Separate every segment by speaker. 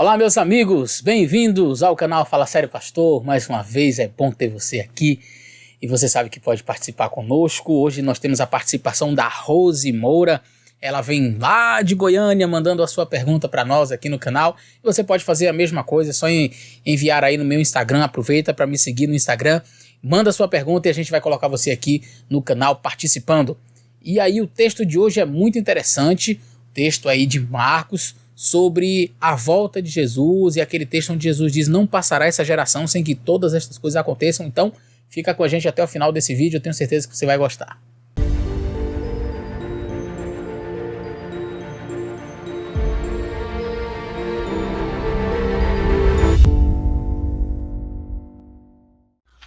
Speaker 1: Olá, meus amigos, bem-vindos ao canal Fala Sério Pastor. Mais uma vez é bom ter você aqui e você sabe que pode participar conosco. Hoje nós temos a participação da Rose Moura. Ela vem lá de Goiânia mandando a sua pergunta para nós aqui no canal. E você pode fazer a mesma coisa, é só enviar aí no meu Instagram. Aproveita para me seguir no Instagram, manda a sua pergunta e a gente vai colocar você aqui no canal participando. E aí o texto de hoje é muito interessante, texto aí de Marcos, sobre a volta de Jesus e aquele texto onde Jesus diz: não passará essa geração sem que todas estas coisas aconteçam. Então fica com a gente até o final desse vídeo, eu tenho certeza que você vai gostar.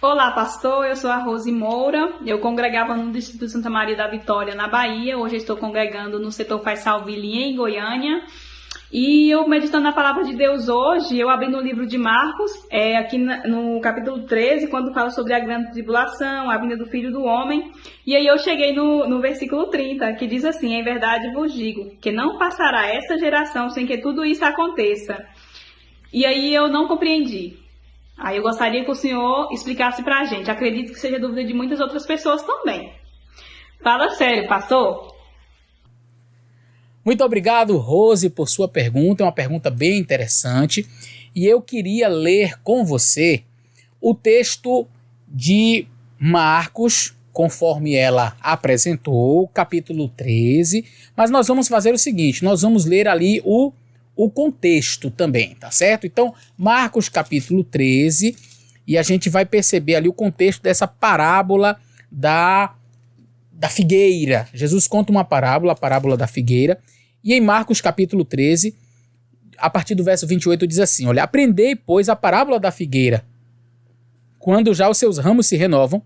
Speaker 2: Olá, pastor, eu sou a Rose Moura, eu congregava no Distrito Santa Maria da Vitória, na Bahia. Hoje eu estou congregando no setor Faisalville, em Goiânia. E eu, meditando na palavra de Deus hoje, eu abri no livro de Marcos, aqui no capítulo 13, quando fala sobre a grande tribulação, a vinda do Filho do Homem. E aí eu cheguei no versículo 30, que diz assim: em verdade vos digo, que não passará esta geração sem que tudo isso aconteça. E aí eu não compreendi. Aí eu gostaria que o senhor explicasse pra gente. Acredito que seja dúvida de muitas outras pessoas também. Fala sério, pastor.
Speaker 1: Muito obrigado, Rose, por sua pergunta. É uma pergunta bem interessante. E eu queria ler com você o texto de Marcos, conforme ela apresentou, capítulo 13. Mas nós vamos fazer o seguinte, nós vamos ler ali o contexto também, tá certo? Então, Marcos capítulo 13, e a gente vai perceber ali o contexto dessa parábola da figueira. Jesus conta uma parábola, a parábola da figueira, e em Marcos capítulo 13, a partir do verso 28, diz assim: olha, aprendei, pois, a parábola da figueira. Quando já os seus ramos se renovam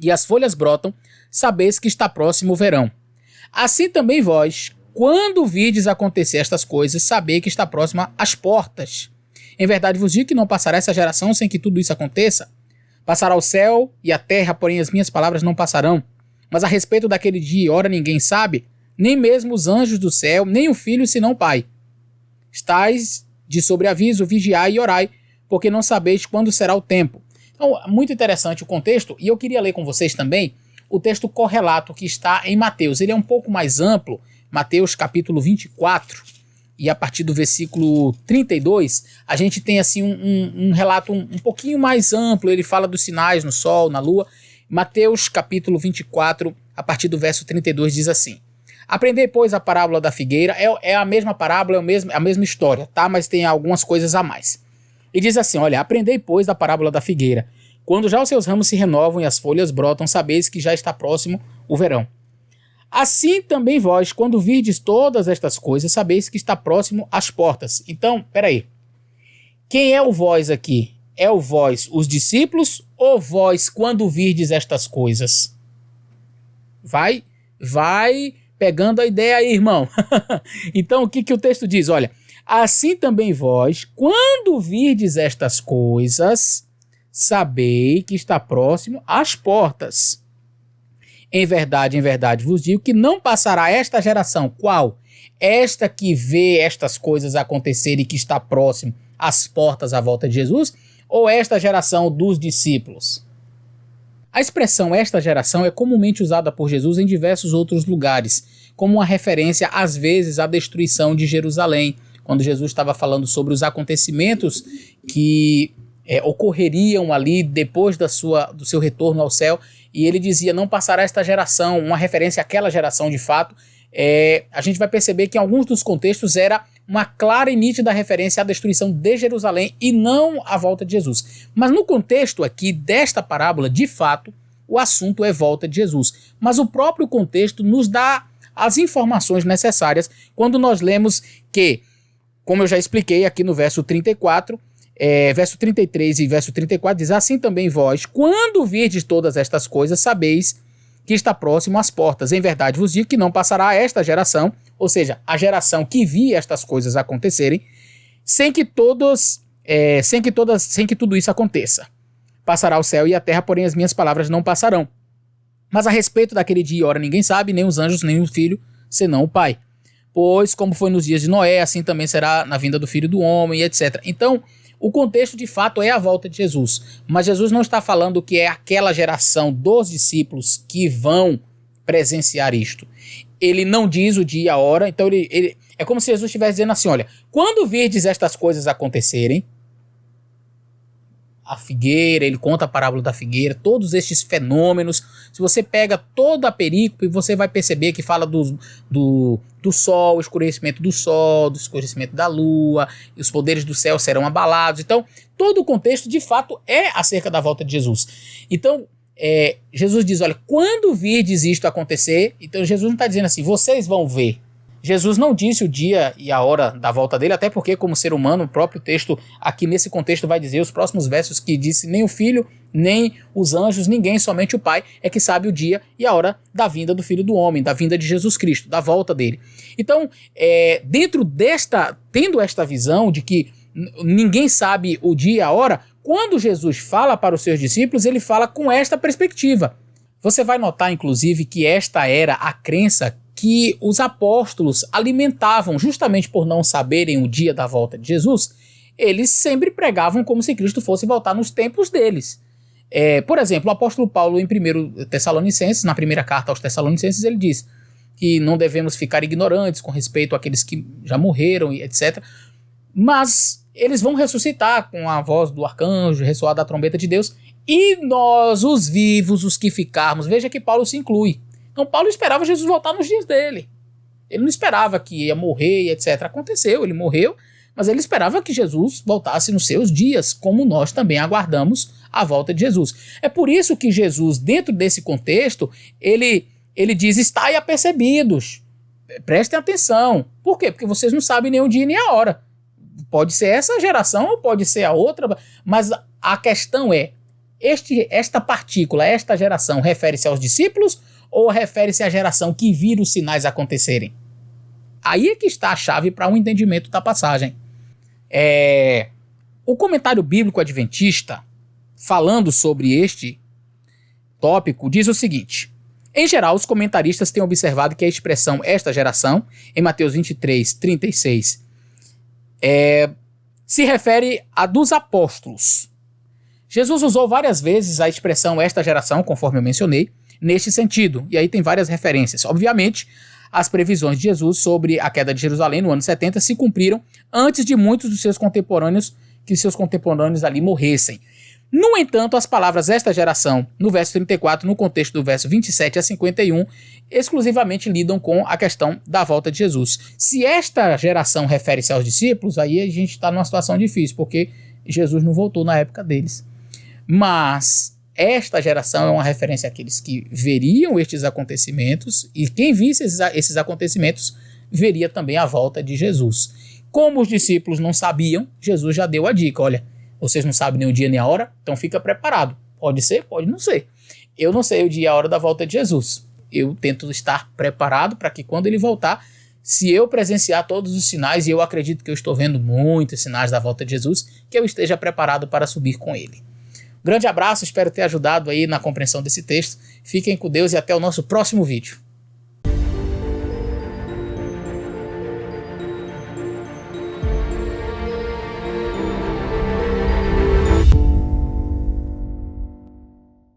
Speaker 1: e as folhas brotam, sabeis que está próximo o verão. Assim também vós, quando virdes acontecer estas coisas, sabei que está próxima às portas. Em verdade vos digo que não passará essa geração sem que tudo isso aconteça. Passará o céu e a terra, porém as minhas palavras não passarão. Mas a respeito daquele dia e hora ninguém sabe, nem mesmo os anjos do céu, nem o Filho, senão o Pai. Estais de sobreaviso, vigiai e orai, porque não sabeis quando será o tempo. Então, muito interessante o contexto, e eu queria ler com vocês também o texto correlato que está em Mateus. Ele é um pouco mais amplo, Mateus capítulo 24, e a partir do versículo 32, a gente tem assim um relato um pouquinho mais amplo. Ele fala dos sinais no sol, na lua. Mateus capítulo 24, a partir do verso 32, diz assim: aprendei, pois, a parábola da figueira. É a mesma parábola, é a mesma história, tá? Mas tem algumas coisas a mais. E diz assim: olha, aprendei, pois, da parábola da figueira. Quando já os seus ramos se renovam e as folhas brotam, sabeis que já está próximo o verão. Assim também vós, quando virdes todas estas coisas, sabeis que está próximo às portas. Então, peraí. Quem é o vós aqui? É o vós, os discípulos, ou vós, quando virdes estas coisas? Vai pegando a ideia aí, irmão. Então, o que o texto diz? Olha, assim também vós, quando virdes estas coisas, sabei que está próximo às portas. Em verdade vos digo que não passará esta geração. Qual? Esta que vê estas coisas acontecerem e que está próximo às portas à volta de Jesus? Ou esta geração dos discípulos? A expressão esta geração é comumente usada por Jesus em diversos outros lugares, como uma referência às vezes à destruição de Jerusalém, quando Jesus estava falando sobre os acontecimentos que ocorreriam ali depois do seu retorno ao céu, e ele dizia: não passará esta geração, uma referência àquela geração de fato. A gente vai perceber que em alguns dos contextos era uma clara e nítida referência à destruição de Jerusalém e não à volta de Jesus. Mas no contexto aqui desta parábola, de fato, o assunto é volta de Jesus. Mas o próprio contexto nos dá as informações necessárias quando nós lemos que, como eu já expliquei aqui no verso 34, verso 33 e verso 34 diz: assim também vós, quando virdes todas estas coisas, sabeis que está próximo às portas. Em verdade vos digo que não passará esta geração, ou seja, a geração que via estas coisas acontecerem, sem que tudo isso aconteça. Passará o céu e a terra, porém as minhas palavras não passarão. Mas a respeito daquele dia e hora ninguém sabe, nem os anjos, nem o Filho, senão o Pai. pois como foi nos dias de Noé, assim também será na vinda do Filho do Homem, etc. Então, o contexto de fato é a volta de Jesus, mas Jesus não está falando que é aquela geração dos discípulos que vão presenciar isto. Ele não diz o dia e a hora, então ele é como se Jesus estivesse dizendo assim, olha, quando virdes estas coisas acontecerem, a figueira, ele conta a parábola da figueira, todos estes fenômenos, se você pega toda a perícope, você vai perceber que fala do sol, o escurecimento do sol, do escurecimento da lua, e os poderes do céu serão abalados. Então, todo o contexto, de fato, é acerca da volta de Jesus. Então, Jesus diz, olha, quando virdes isto acontecer, então Jesus não está dizendo assim, vocês vão ver. Jesus não disse o dia e a hora da volta dele, até porque como ser humano, o próprio texto aqui nesse contexto vai dizer, os próximos versos que disse, nem o Filho, nem os anjos, ninguém, somente o Pai é que sabe o dia e a hora da vinda do Filho do Homem, da vinda de Jesus Cristo, da volta dele. Então, tendo esta visão de que ninguém sabe o dia e a hora, quando Jesus fala para os seus discípulos, ele fala com esta perspectiva. Você vai notar, inclusive, que esta era a crença que os apóstolos alimentavam, justamente por não saberem o dia da volta de Jesus, eles sempre pregavam como se Cristo fosse voltar nos tempos deles. Por exemplo, o apóstolo Paulo, em 1 Tessalonicenses, na primeira carta aos Tessalonicenses, ele diz que não devemos ficar ignorantes com respeito àqueles que já morreram, etc. Mas eles vão ressuscitar com a voz do arcanjo, ressoar da trombeta de Deus, e nós, os vivos, os que ficarmos, veja que Paulo se inclui. Então Paulo esperava Jesus voltar nos dias dele. Ele não esperava que ia morrer, etc. Aconteceu, ele morreu, mas ele esperava que Jesus voltasse nos seus dias, como nós também aguardamos a volta de Jesus. É por isso que Jesus, dentro desse contexto, ele diz, estai apercebidos, prestem atenção. Por quê? Porque vocês não sabem nem o dia nem a hora. Pode ser essa geração ou pode ser a outra, mas a questão é, esta partícula, esta geração, refere-se aos discípulos ou refere-se à geração que vira os sinais acontecerem? Aí é que está a chave para um entendimento da passagem. O comentário bíblico adventista, falando sobre este tópico, diz o seguinte: em geral, os comentaristas têm observado que a expressão esta geração, em Mateus 23, 36, se refere a dos apóstolos. Jesus usou várias vezes a expressão esta geração, conforme eu mencionei, neste sentido, e aí tem várias referências. Obviamente, as previsões de Jesus sobre a queda de Jerusalém no ano 70 se cumpriram antes de muitos dos seus contemporâneos, que seus contemporâneos ali morressem. No entanto, as palavras esta geração, no verso 34, no contexto do verso 27 a 51, exclusivamente lidam com a questão da volta de Jesus. Se esta geração refere-se aos discípulos, aí a gente está numa situação difícil, porque Jesus não voltou na época deles. Mas esta geração é uma referência àqueles que veriam estes acontecimentos, e quem visse esses acontecimentos veria também a volta de Jesus. Como os discípulos não sabiam, Jesus já deu a dica, olha, vocês não sabem nem o dia nem a hora, então fica preparado. Pode ser, pode não ser. Eu não sei o dia e a hora da volta de Jesus. Eu tento estar preparado para que quando ele voltar, se eu presenciar todos os sinais, e eu acredito que eu estou vendo muitos sinais da volta de Jesus, que eu esteja preparado para subir com ele. Grande abraço, espero ter ajudado aí na compreensão desse texto. Fiquem com Deus e até o nosso próximo vídeo.